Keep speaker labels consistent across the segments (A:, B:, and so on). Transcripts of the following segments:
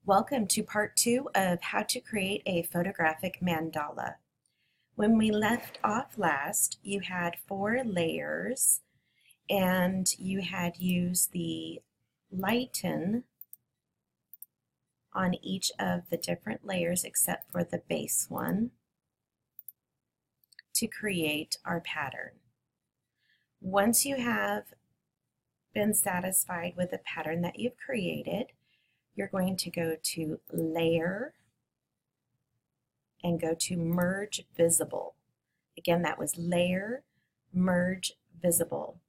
A: Welcome to part 2 of how to create a photographic mandala. When we left off last, you had 4 layers and you had used the lighten on each of the different layers except for the base one to create our pattern. Once you have been satisfied with the pattern that you've created, you're going to go to Layer and go to Merge Visible. Again, that was Layer, Merge Visible.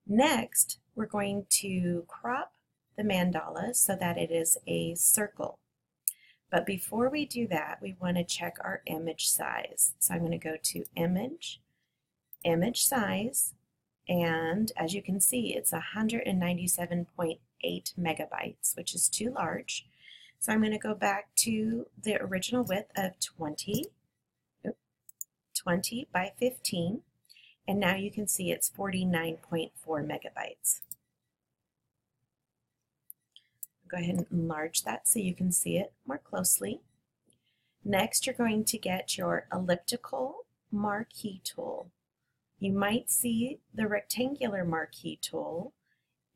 A: Next, we're going to crop the mandala so that it is a circle. But before we do that, we want to check our image size. So I'm going to go to Image, Image Size, and as you can see, it's 197.8 megabytes, which is too large. So I'm going to go back to the original width of 20 by 15, and now you can see it's 49.4 megabytes. Go ahead and enlarge that so you can see it more closely. Next, you're going to get your Elliptical Marquee tool. You might see the rectangular marquee tool.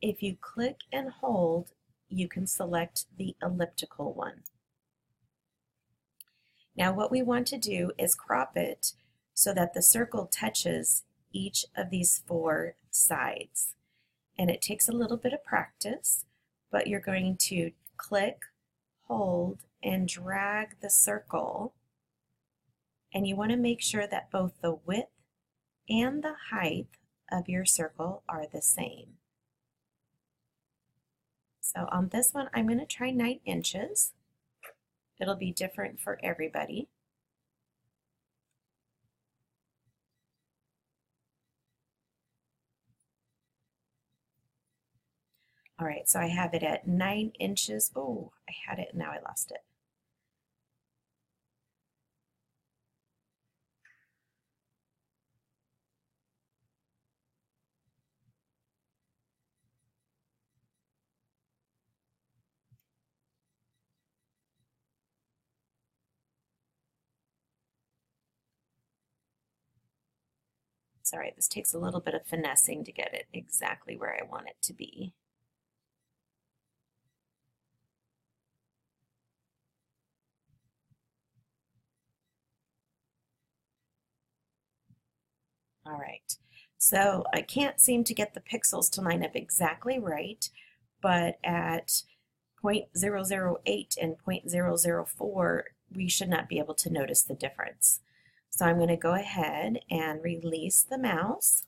A: If you click and hold, you can select the elliptical one. Now what we want to do is crop it so that the circle touches each of these 4 sides. And it takes a little bit of practice, but you're going to click, hold, and drag the circle. And you want to make sure that both the width and the height of your circle are the same. So on this one, I'm going to try 9 inches. It'll be different for everybody. All right, so I have it at 9 inches. Oh, I had it, now I lost it. Sorry, this takes a little bit of finessing to get it exactly where I want it to be. All right, so I can't seem to get the pixels to line up exactly right, but at 0.008 and 0.004, we should not be able to notice the difference. So I'm going to go ahead and release the mouse,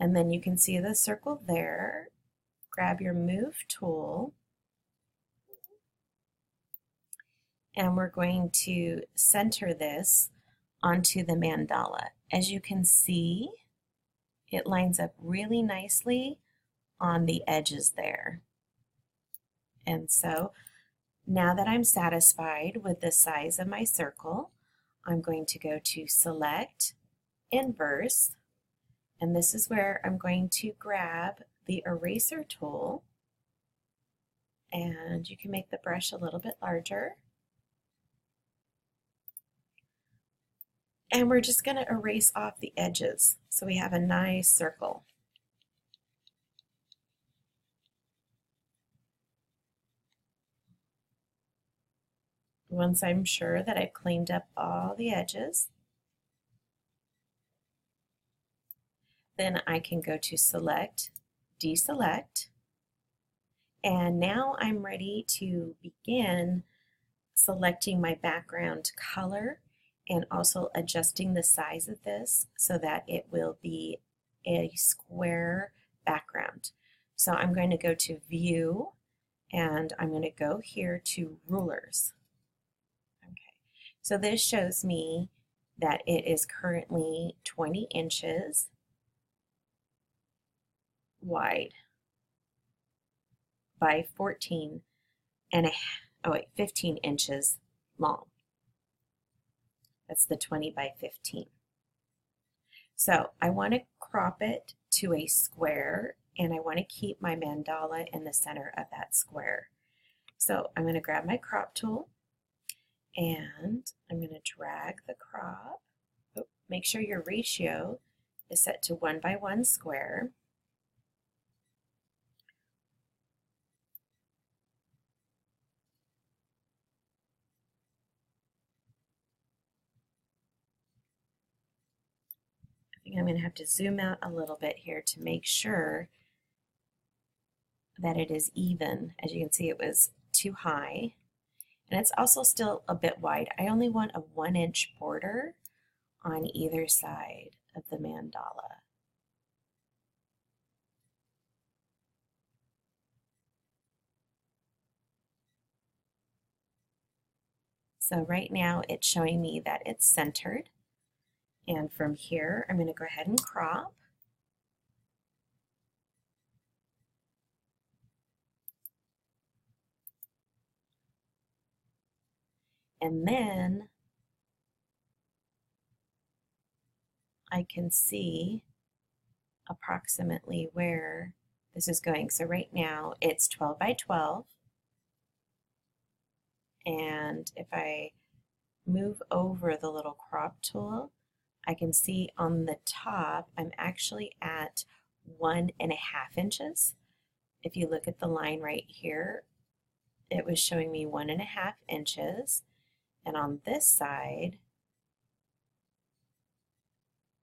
A: and then you can see the circle there. Grab your Move tool, and we're going to center this onto the mandala. As you can see, it lines up really nicely on the edges there. And so now that I'm satisfied with the size of my circle, I'm going to go to Select, Inverse, and this is where I'm going to grab the eraser tool, and you can make the brush a little bit larger. And we're just going to erase off the edges so we have a nice circle. Once I'm sure that I've cleaned up all the edges, then I can go to Select, Deselect, and now I'm ready to begin selecting my background color and also adjusting the size of this so that it will be a square background. So I'm going to go to View, and I'm going to go here to Rulers. Okay, so this shows me that it is currently 20 inches wide by 15 inches long. That's the 20 by 15. So I want to crop it to a square, and I want to keep my mandala in the center of that square. So I'm going to grab my crop tool and I'm going to drag the crop. Oh, make sure your ratio is set to 1:1 square. I think I'm going to have to zoom out a little bit here to make sure that it is even. As you can see, it was too high. And it's also still a bit wide. I only want a 1-inch border on either side of the mandala. So right now it's showing me that it's centered. And from here, I'm going to go ahead and crop. And then I can see approximately where this is going. So right now it's 12:12. And if I move over the little crop tool, I can see on the top, I'm actually at 1.5 inches. If you look at the line right here, it was showing me 1.5 inches. And on this side,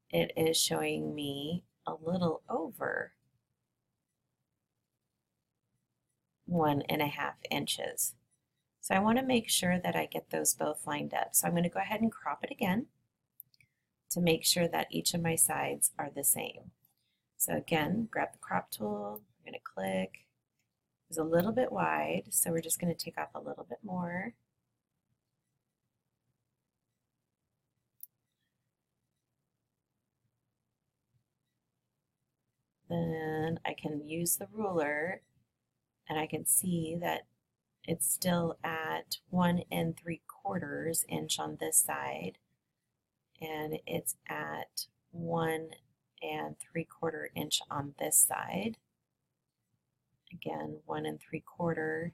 A: it is showing me a little over 1.5 inches. So I want to make sure that I get those both lined up. So I'm going to go ahead and crop it again to make sure that each of my sides are the same. So again, grab the crop tool, I'm going to click. It was a little bit wide, so we're just going to take off a little bit more. Then I can use the ruler and I can see that it's still at 1 3/4 inch on this side, and it's at 1 3/4 inch on this side. Again, 1 3/4.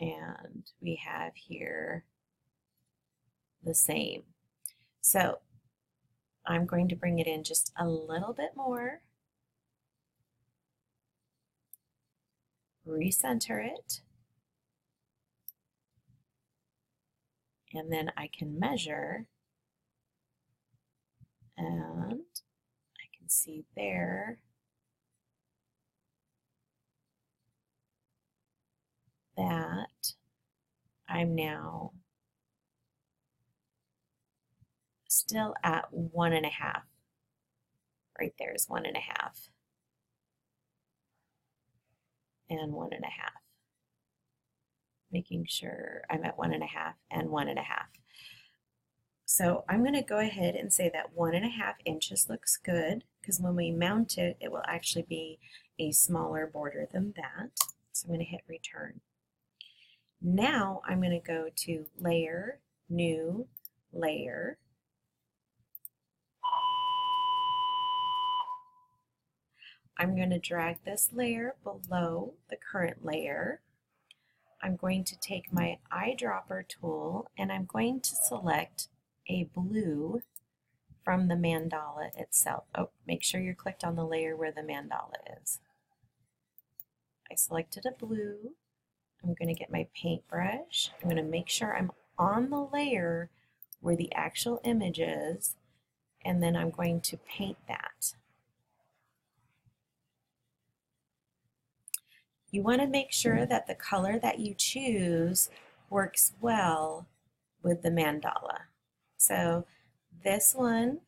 A: And we have here the same. So I'm going to bring it in just a little bit more, recenter it, and then I can measure, and I can see there that I'm now still at 1.5. Right there is 1.5 and 1.5. Making sure I'm at 1.5 and 1.5. So I'm going to go ahead and say that 1.5 inches looks good, because when we mount it, it will actually be a smaller border than that. So I'm going to hit return. Now I'm going to go to Layer, New, Layer. I'm going to drag this layer below the current layer. I'm going to take my eyedropper tool and I'm going to select a blue from the mandala itself. Oh, make sure you're clicked on the layer where the mandala is. I selected a blue. I'm going to get my paintbrush. I'm going to make sure I'm on the layer where the actual image is, and then I'm going to paint that. You want to make sure that the color that you choose works well with the mandala. So this one,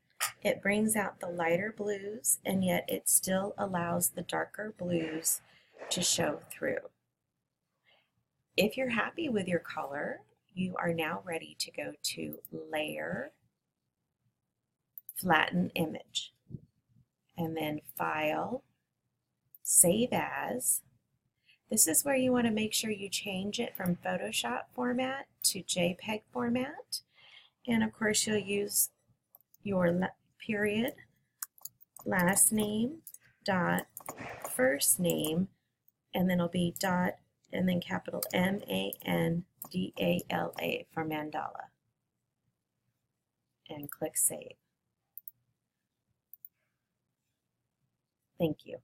A: it brings out the lighter blues, and yet it still allows the darker blues to show through. If you're happy with your color, you are now ready to go to Layer, Flatten Image, and then File, Save As. This is where you want to make sure you change it from Photoshop format to JPEG format. And of course you'll use your period, last name, dot, first name, and then it'll be dot and then capital M-A-N-D-A-L-A for Mandala. And click Save. Thank you.